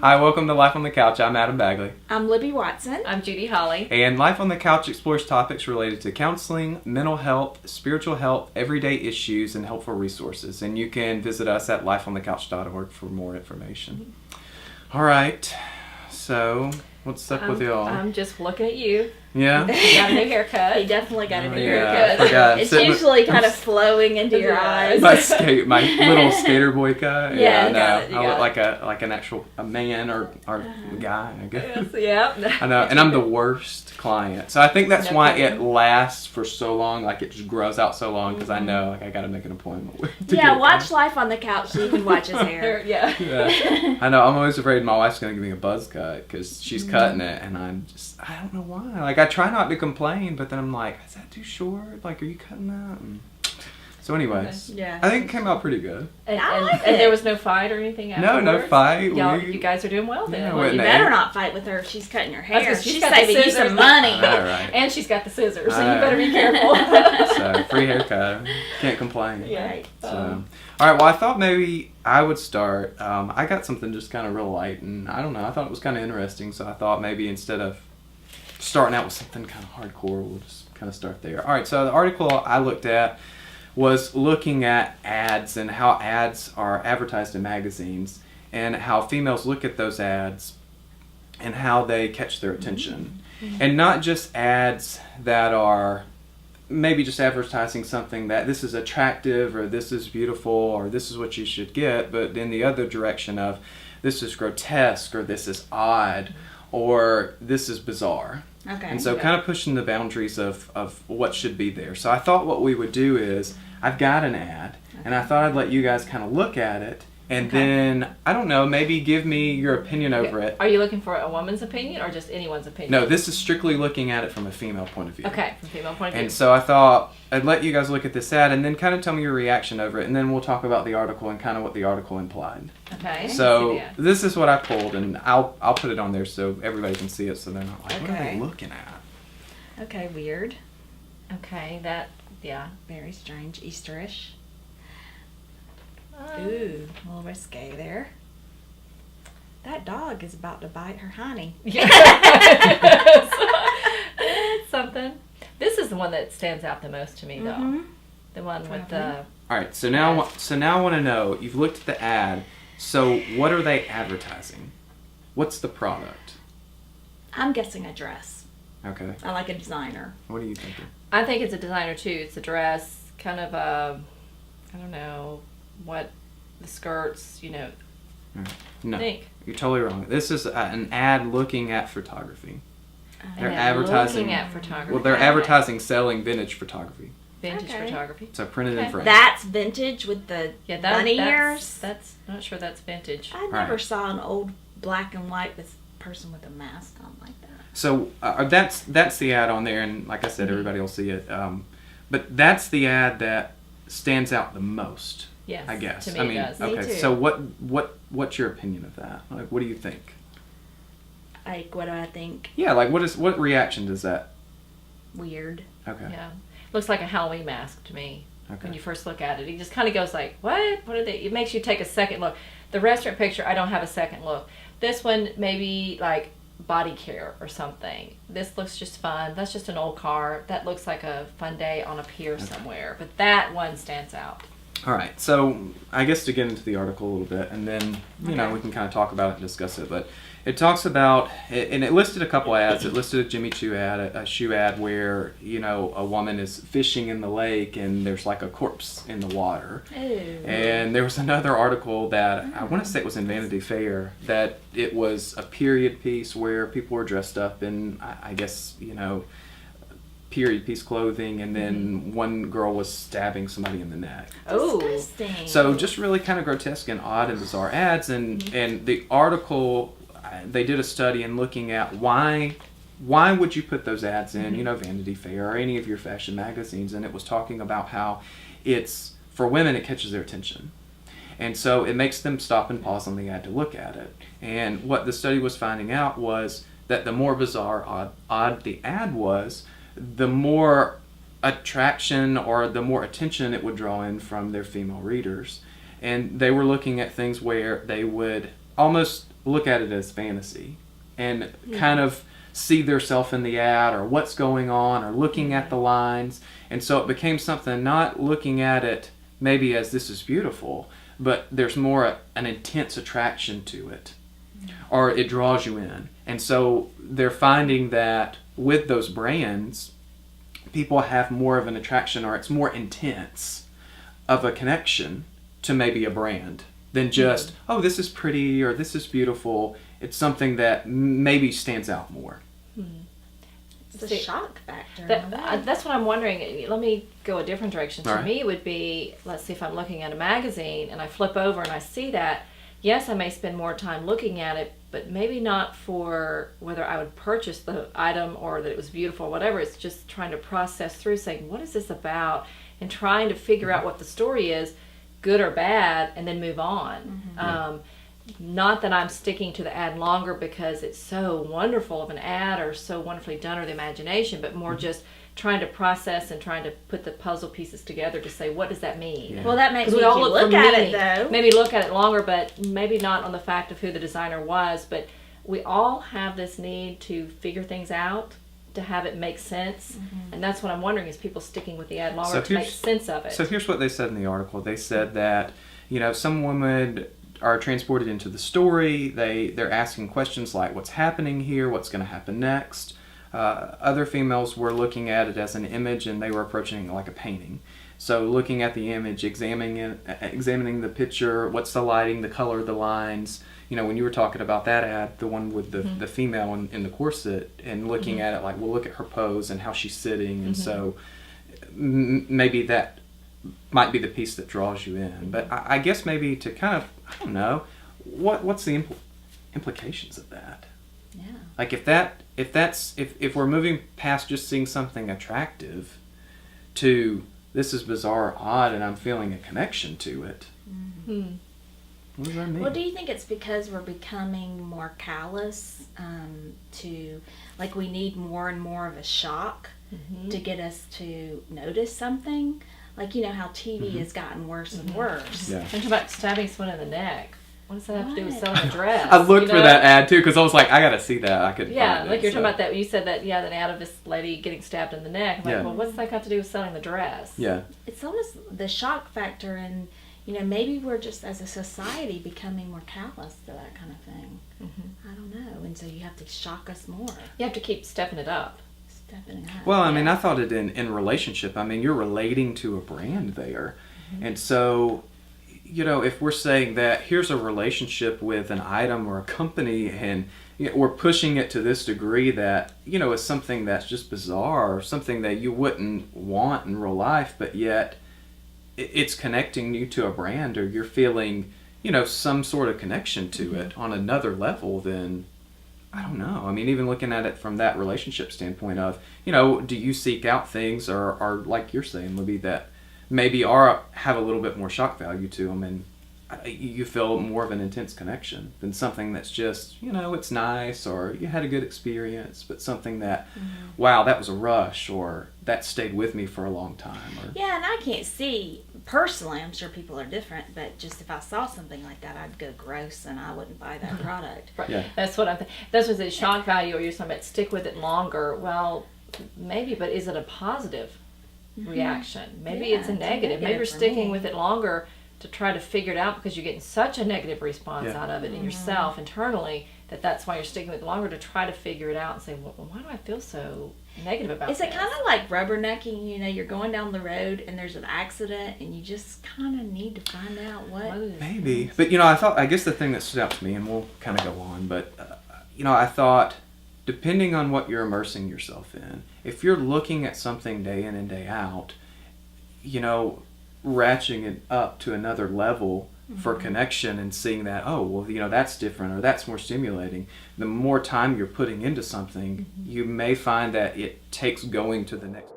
Hi, welcome to Life on the Couch. I'm Adam Bagley. I'm Libby Watson. I'm Judy Holly. And Life on the Couch explores topics related to counseling, mental health, spiritual health, everyday issues, and helpful resources. And you can visit us at lifeonthecouch.org for more information. All right. So, what's up with y'all? I'm just looking at you. Yeah? You got a new haircut. He definitely got a new Yeah, haircut. I forgot. It's usually kind of flowing into your eyes. My little skater boy cut. Yeah, no, I look like an actual man or guy, I guess. Yeah. I know, and I'm the worst client. So I think that's why it lasts for so long, like it just grows out so long, because I know like I got to make an appointment. Watch Life on the Couch so you can watch his hair. Yeah. I know, I'm always afraid my wife's going to give me a buzz cut because she's cutting it, and I don't know why. Like, I try not to complain, but then I'm like, is that too short? Like, are you cutting that? So anyways, Yeah. I think it came out pretty good. And like it. there was no fight or anything afterwards? No fight. You guys are doing well then. Yeah, Well, you better not fight with her if she's cutting your hair. She's She's got the saving you scissors. some money. All right. And she's got the scissors, so I you better be careful. So, free haircut. Can't complain. Yeah. Right. So, all right, well, I thought maybe I would start. I got something just kind of real light, and I don't know, I thought it was kind of interesting, so I thought maybe instead of starting out with something kind of hardcore, we'll just kind of start there. All right, so the article I looked at was looking at ads and how ads are advertised in magazines and how females look at those ads and how they catch their attention. Mm-hmm. And not just ads that are maybe just advertising something that this is attractive or this is beautiful or this is what you should get, but in the other direction of this is grotesque or this is odd or this is bizarre. Okay. And so kind of pushing the boundaries of what should be there. So I thought what we would do is I've got an ad and I thought I'd let you guys kind of look at it and then, I don't know, maybe give me your opinion over it. Are you looking for a woman's opinion or just anyone's opinion? No, this is strictly looking at it from a female point of view. Okay, from a female point of view. And so I thought I'd let you guys look at this ad and then kind of tell me your reaction over it, and then we'll talk about the article and kind of what the article implied. Okay. So this is what I pulled, and I'll put it on there so everybody can see it so they're not like, what are they looking at? Okay, weird. Okay, Very strange. Easterish. Ooh, a little risque there. That dog is about to bite her honey. Yeah. It's something. This is the one that stands out the most to me, though. Mm-hmm. The one with the... All right, so now I want to know, you've looked at the ad, so what are they advertising? What's the product? I'm guessing a dress. Okay. I like a designer. What are you thinking? I think it's a designer, too. It's a dress, kind of a... I don't know what the skirts, No, think. you're totally wrong. This is an ad looking at photography. They're And advertising. looking at photography. Well, they're advertising selling vintage photography. Vintage photography. So printed in frame. That's vintage with the bunny ears? That's not sure that's vintage. I never saw an old black and white person with a mask on like that. So that's the ad on there, and like I said, everybody will see it. But that's the ad that stands out the most. Yes, I guess. to me it does. Okay. Me too. So what's your opinion of that? Like, what do you think? Like, what do I think? Yeah, like what reaction does that? Weird. Okay. Yeah. Looks like a Halloween mask to me. Okay. When you first look at it. It just kind of goes like, what? What are they? It makes you take a second look. The restaurant picture, I don't have a second look. This one, maybe like body care or something. This looks just fun. That's just an old car. That looks like a fun day on a pier somewhere. But that one stands out. All right, so I guess to get into the article a little bit, and then, we can kind of talk about it and discuss it, but it talks about, and it listed a couple ads. It listed a Jimmy Choo ad, a shoe ad where, a woman is fishing in the lake and there's like a corpse in the water. Ooh. And there was another article that, I want to say it was in Vanity Fair, that it was a period piece where people were dressed up in, I guess, period piece clothing, and then one girl was stabbing somebody in the neck. Disgusting. So just really kind of grotesque and odd and bizarre ads, and the article, they did a study in looking at why would you put those ads in, Vanity Fair or any of your fashion magazines, and it was talking about how it's, for women, it catches their attention. And so it makes them stop and pause on the ad to look at it. And what the study was finding out was that the more bizarre, odd the ad was, the more attraction or the more attention it would draw in from their female readers. And they were looking at things where they would almost look at it as fantasy and kind of see theirself in the ad or what's going on or looking at the lines. And so it became something, not looking at it maybe as this is beautiful, but there's more an intense attraction to it, or it draws you in. And so they're finding that with those brands, people have more of an attraction, or it's more intense of a connection to maybe a brand than just, oh, this is pretty or this is beautiful. It's something that maybe stands out more. It's a shock factor. That's what I'm wondering. Let me go a different direction. To Alright. me, it would be, let's see, if I'm looking at a magazine and I flip over and I see that, yes, I may spend more time looking at it, but maybe not for whether I would purchase the item or that it was beautiful or whatever. It's just trying to process through, saying, what is this about? And trying to figure out what the story is, good or bad, and then move on. Not that I'm sticking to the ad longer because it's so wonderful of an ad or so wonderfully done, or the imagination, but more just trying to process and trying to put the puzzle pieces together to say, what does that mean? Yeah. Well, that makes 'Cause me we all look for at meaning. it though. Maybe look at it longer, but maybe not on the fact of who the designer was. But we all have this need to figure things out, to have it make sense. And that's what I'm wondering, is people sticking with the ad longer So to make here's- sense of it. So here's what they said in the article. They said that, some women are transported into the story. They're asking questions like, what's happening here? What's going to happen next? Other females were looking at it as an image, and they were approaching it like a painting. So looking at the image, examining the picture, what's the lighting, the color, the lines. When you were talking about that ad, the one with the female in the corset, and looking at it like, well, look at her pose and how she's sitting. And so maybe that might be the piece that draws you in. But I guess maybe to kind of, I don't know, what's the implications of that? Yeah. Like if we're moving past just seeing something attractive to this is bizarre, odd, and I'm feeling a connection to it. What does that mean? Well, do you think it's because we're becoming more callous to, like, we need more and more of a shock to get us to notice something? Like, how TV has gotten worse and worse. Yeah. I'm talking about stabbing someone in the neck. What does that have to do with selling a dress? I looked for that ad too because I was like, I gotta see that. I couldn't. Yeah, find like it, you're so. talking about that. You said that, the ad of this lady getting stabbed in the neck. I'm like, Yeah. well, what's that got to do with selling the dress? Yeah. It's almost the shock factor, and maybe we're just as a society becoming more callous to that kind of thing. I don't know, and so you have to shock us more. You have to keep stepping it up. Stepping up. Well, I mean, I thought it in relationship. I mean, you're relating to a brand there, and so if we're saying that here's a relationship with an item or a company, and we're pushing it to this degree that is something that's just bizarre, or something that you wouldn't want in real life, but yet it's connecting you to a brand, or you're feeling some sort of connection to it on another level, then I don't know. I mean, even looking at it from that relationship standpoint of, do you seek out things or like you're saying, Libby, that maybe have a little bit more shock value to them, and you feel more of an intense connection than something that's just, it's nice, or you had a good experience, but something that, wow, that was a rush, or that stayed with me for a long time. Or, Yeah, and I can't see, personally, I'm sure people are different, but just if I saw something like that, I'd go gross and I wouldn't buy that product. Right. Yeah. That's what I'm that's what the shock value, or you're talking about stick with it longer. Well, maybe, but is it a positive reaction? Maybe Yeah, it's a it's a negative. Maybe negative you're for sticking me. with it longer to try to figure it out because you're getting such a negative response Yeah. out of it in yourself internally that's why you're sticking with it longer, to try to figure it out and say, well, why do I feel so negative about Is it this? kind of like rubbernecking? You're going down the road and there's an accident and you just kind of need to find out what. What is maybe. But, I guess the thing that stood out to me, and we'll kind of go on, but, I thought, depending on what you're immersing yourself in, if you're looking at something day in and day out, ratcheting it up to another level for connection and seeing that, oh, well, that's different, or that's more stimulating. The more time you're putting into something, you may find that it takes going to the next.